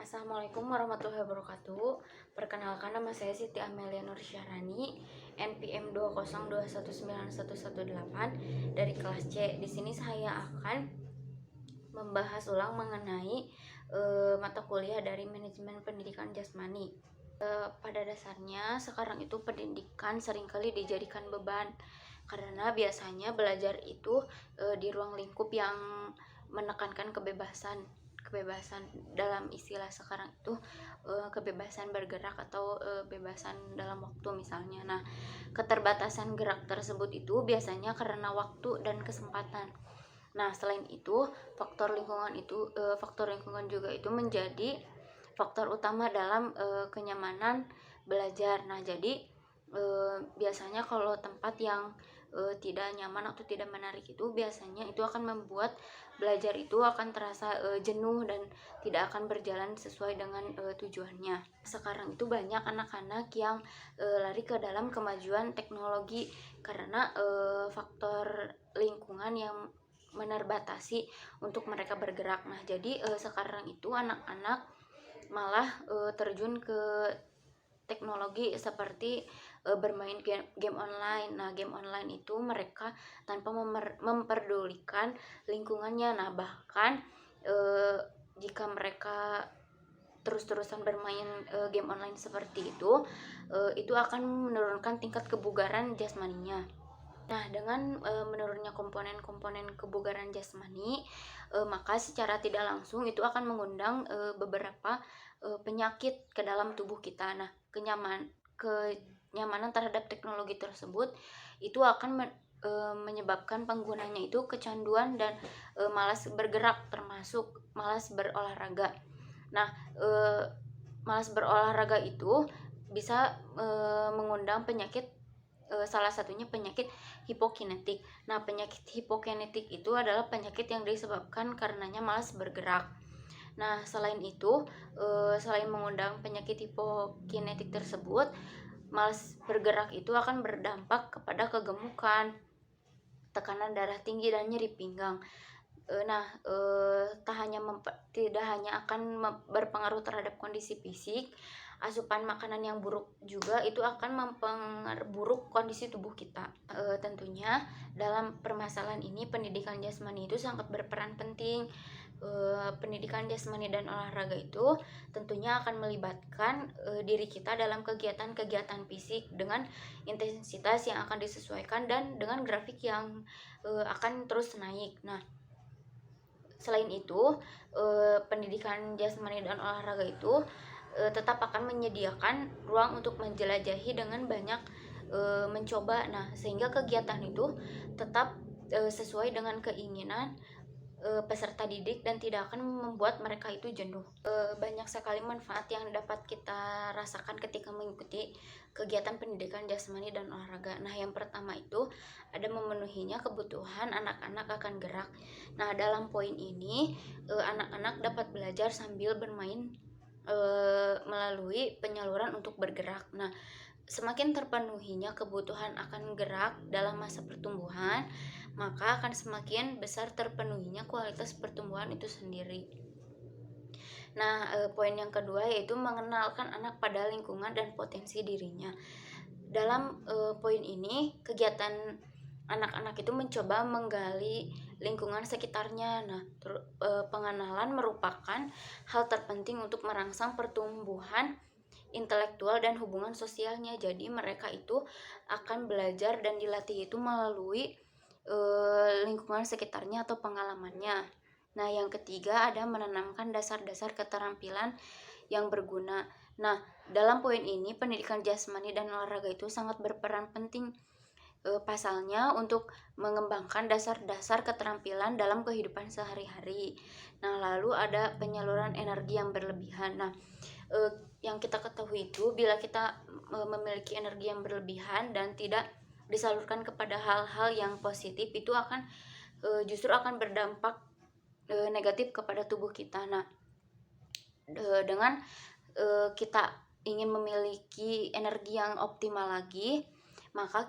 Assalamualaikum warahmatullahi wabarakatuh. Perkenalkan, nama saya Siti Amelia Nursyahrani, NPM 202191118 dari kelas C. Di sini saya akan membahas ulang mengenai mata kuliah dari manajemen pendidikan jasmani. Pada dasarnya sekarang itu pendidikan seringkali dijadikan beban karena biasanya belajar itu di ruang lingkup yang menekankan kebebasan dalam istilah sekarang itu kebebasan bergerak atau bebasan dalam waktu misalnya. Nah, keterbatasan gerak tersebut itu biasanya karena waktu dan kesempatan. Nah, selain itu, faktor lingkungan juga itu menjadi faktor utama dalam kenyamanan belajar. Nah, jadi biasanya kalau tempat yang tidak nyaman atau tidak menarik itu biasanya itu akan membuat belajar itu akan terasa jenuh dan tidak akan berjalan sesuai dengan tujuannya. Sekarang itu banyak anak-anak yang lari ke dalam kemajuan teknologi karena faktor lingkungan yang menerbatasi untuk mereka bergerak. Nah, jadi sekarang itu anak-anak malah terjun ke teknologi seperti bermain game online. Nah, game online itu mereka tanpa memperdulikan lingkungannya. Nah, bahkan jika mereka terus-terusan bermain game online seperti itu akan menurunkan tingkat kebugaran jasmaninya. Nah, dengan menurunnya komponen-komponen kebugaran jasmani, maka secara tidak langsung itu akan mengundang beberapa penyakit ke dalam tubuh kita. Nah, kenyamanan terhadap teknologi tersebut itu akan menyebabkan penggunanya itu kecanduan dan malas bergerak, termasuk malas berolahraga. Nah, malas berolahraga itu bisa mengundang penyakit, salah satunya penyakit hipokinetik. Nah, penyakit hipokinetik itu adalah penyakit yang disebabkan karenanya malas bergerak. Nah, selain itu, selain mengundang penyakit hipokinetik tersebut, malas bergerak itu akan berdampak kepada kegemukan, tekanan darah tinggi, dan nyeri pinggang. Nah, tidak hanya akan berpengaruh terhadap kondisi fisik, asupan makanan yang buruk juga itu akan memperburuk kondisi tubuh kita. Tentunya dalam permasalahan ini pendidikan jasmani itu sangat berperan penting. Pendidikan jasmani dan olahraga itu tentunya akan melibatkan diri kita dalam kegiatan-kegiatan fisik dengan intensitas yang akan disesuaikan dan dengan grafik yang akan terus naik. Nah, selain itu, pendidikan jasmani dan olahraga itu tetap akan menyediakan ruang untuk menjelajahi dengan banyak mencoba. Nah, sehingga kegiatan itu tetap sesuai dengan keinginan peserta didik dan tidak akan membuat mereka itu jenuh. Banyak sekali manfaat yang dapat kita rasakan ketika mengikuti kegiatan pendidikan jasmani dan olahraga. Nah, yang pertama itu ada memenuhinya kebutuhan anak-anak akan gerak. Nah, dalam poin ini anak-anak dapat belajar sambil bermain melalui penyaluran untuk bergerak. Nah, semakin terpenuhinya kebutuhan akan gerak dalam masa pertumbuhan, maka akan semakin besar terpenuhinya kualitas pertumbuhan itu sendiri. Nah, poin yang kedua yaitu mengenalkan anak pada lingkungan dan potensi dirinya. Dalam poin ini, kegiatan anak-anak itu mencoba menggali lingkungan sekitarnya. Nah, pengenalan merupakan hal terpenting untuk merangsang pertumbuhan intelektual dan hubungan sosialnya. Jadi mereka itu akan belajar dan dilatih itu melalui lingkungan sekitarnya atau pengalamannya. Nah, yang ketiga ada menanamkan dasar-dasar keterampilan yang berguna. Nah, dalam poin ini pendidikan jasmani dan olahraga itu sangat berperan penting. Pasalnya untuk mengembangkan dasar-dasar keterampilan dalam kehidupan sehari-hari. Nah, lalu ada penyaluran energi yang berlebihan. Nah, yang kita ketahui itu bila kita memiliki energi yang berlebihan dan tidak disalurkan kepada hal-hal yang positif, itu akan justru akan berdampak negatif kepada tubuh kita. Nah, dengan kita ingin memiliki energi yang optimal lagi, maka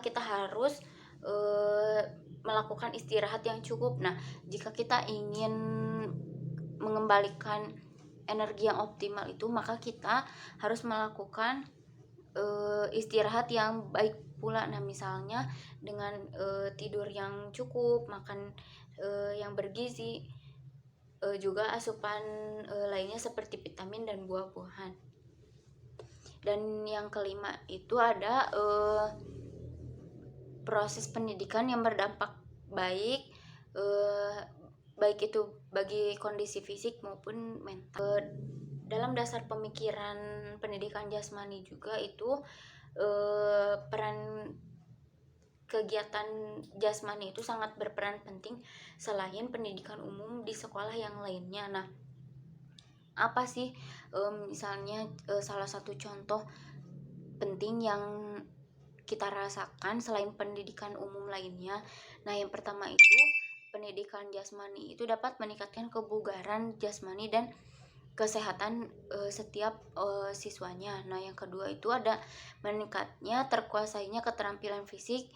kita harus melakukan istirahat yang cukup. Nah, jika kita ingin mengembalikan energi yang optimal itu, maka kita harus melakukan istirahat yang baik pula. Nah, misalnya dengan tidur yang cukup, makan yang bergizi, juga asupan lainnya seperti vitamin dan buah-buahan. Dan yang kelima itu ada proses pendidikan yang berdampak baik, eh, baik itu bagi kondisi fisik maupun mental. Dalam dasar pemikiran pendidikan jasmani juga itu peran kegiatan jasmani itu sangat berperan penting selain pendidikan umum di sekolah yang lainnya. Nah, apa sih misalnya salah satu contoh penting yang kita rasakan selain pendidikan umum lainnya? Nah, yang pertama itu pendidikan jasmani itu dapat meningkatkan kebugaran jasmani dan kesehatan setiap siswanya. Nah, yang kedua itu ada meningkatnya terkuasainya keterampilan fisik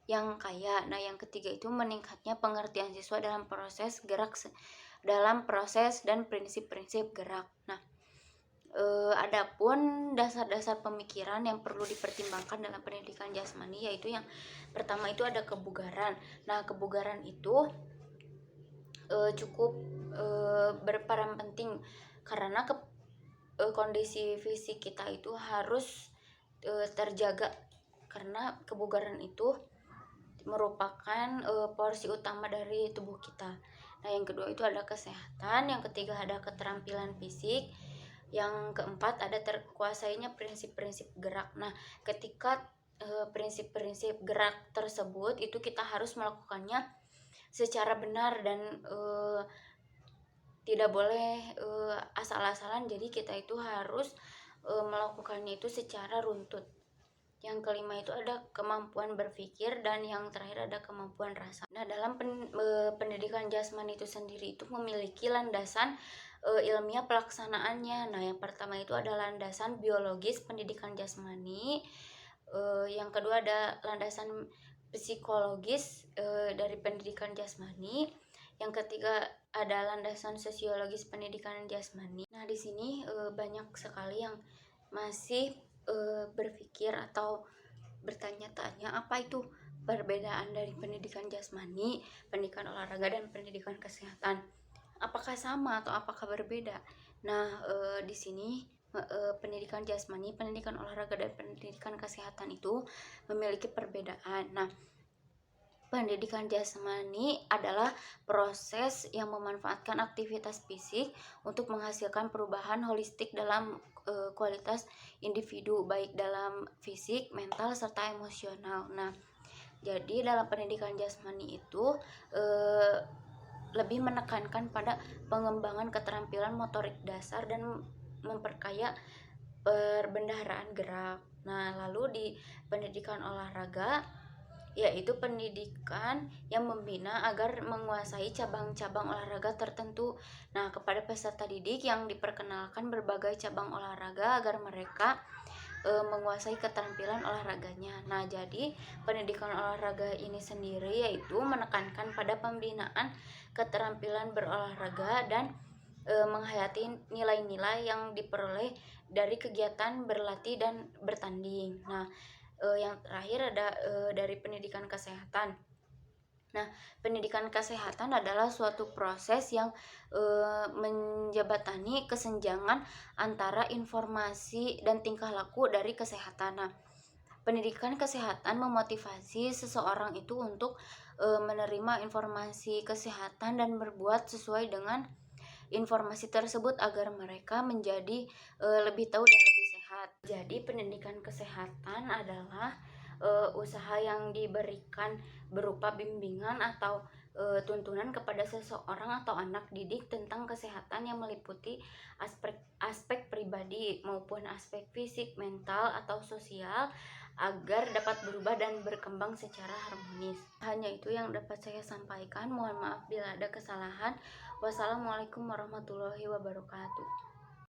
yang kaya. Nah, yang ketiga itu meningkatnya pengertian siswa dalam proses dalam proses dan prinsip-prinsip gerak. Nah, adapun dasar-dasar pemikiran yang perlu dipertimbangkan dalam pendidikan jasmani, yaitu yang pertama itu ada kebugaran. Nah, kebugaran itu cukup berperan penting karena kondisi fisik kita itu harus terjaga, karena kebugaran itu merupakan porsi utama dari tubuh kita. Nah, yang kedua itu ada kesehatan, yang ketiga ada keterampilan fisik, yang keempat ada terkuasainya prinsip-prinsip gerak. Nah, ketika prinsip-prinsip gerak tersebut itu kita harus melakukannya secara benar dan tidak boleh asal-asalan. Jadi kita itu harus melakukannya itu secara runtut. Yang kelima itu ada kemampuan berpikir, dan yang terakhir ada kemampuan rasa. Nah, dalam pendidikan jasmani itu sendiri itu memiliki landasan ilmiah pelaksanaannya. Nah, yang pertama itu ada landasan biologis pendidikan jasmani. Yang kedua ada landasan psikologis dari pendidikan jasmani. Yang ketiga ada landasan sosiologis pendidikan jasmani. Nah, di sini banyak sekali yang masih berpikir atau bertanya-tanya apa itu perbedaan dari pendidikan jasmani, pendidikan olahraga, dan pendidikan kesehatan. Apakah sama atau apakah berbeda? Nah, di sini pendidikan jasmani, pendidikan olahraga, dan pendidikan kesehatan itu memiliki perbedaan. Nah, pendidikan jasmani adalah proses yang memanfaatkan aktivitas fisik untuk menghasilkan perubahan holistik dalam kualitas individu, baik dalam fisik, mental, serta emosional. Nah, jadi dalam pendidikan jasmani itu lebih menekankan pada pengembangan keterampilan motorik dasar dan memperkaya perbendaharaan gerak. Nah, lalu di pendidikan olahraga, yaitu pendidikan yang membina agar menguasai cabang-cabang olahraga tertentu. Nah, kepada peserta didik yang diperkenalkan berbagai cabang olahraga agar mereka menguasai keterampilan olahraganya. Nah, jadi pendidikan olahraga ini sendiri yaitu menekankan pada pembinaan keterampilan berolahraga dan menghayati nilai-nilai yang diperoleh dari kegiatan berlatih dan bertanding. Nah, yang terakhir ada dari pendidikan kesehatan. Nah, pendidikan kesehatan adalah suatu proses yang menjembatani kesenjangan antara informasi dan tingkah laku dari kesehatan. Nah, pendidikan kesehatan memotivasi seseorang itu untuk menerima informasi kesehatan dan berbuat sesuai dengan informasi tersebut agar mereka menjadi lebih tahu dan lebih sehat. Jadi pendidikan kesehatan adalah usaha yang diberikan berupa bimbingan atau tuntunan kepada seseorang atau anak didik tentang kesehatan yang meliputi aspek pribadi maupun aspek fisik, mental, atau sosial agar dapat berubah dan berkembang secara harmonis. Hanya itu yang dapat saya sampaikan. Mohon maaf bila ada kesalahan. Wassalamualaikum warahmatullahi wabarakatuh.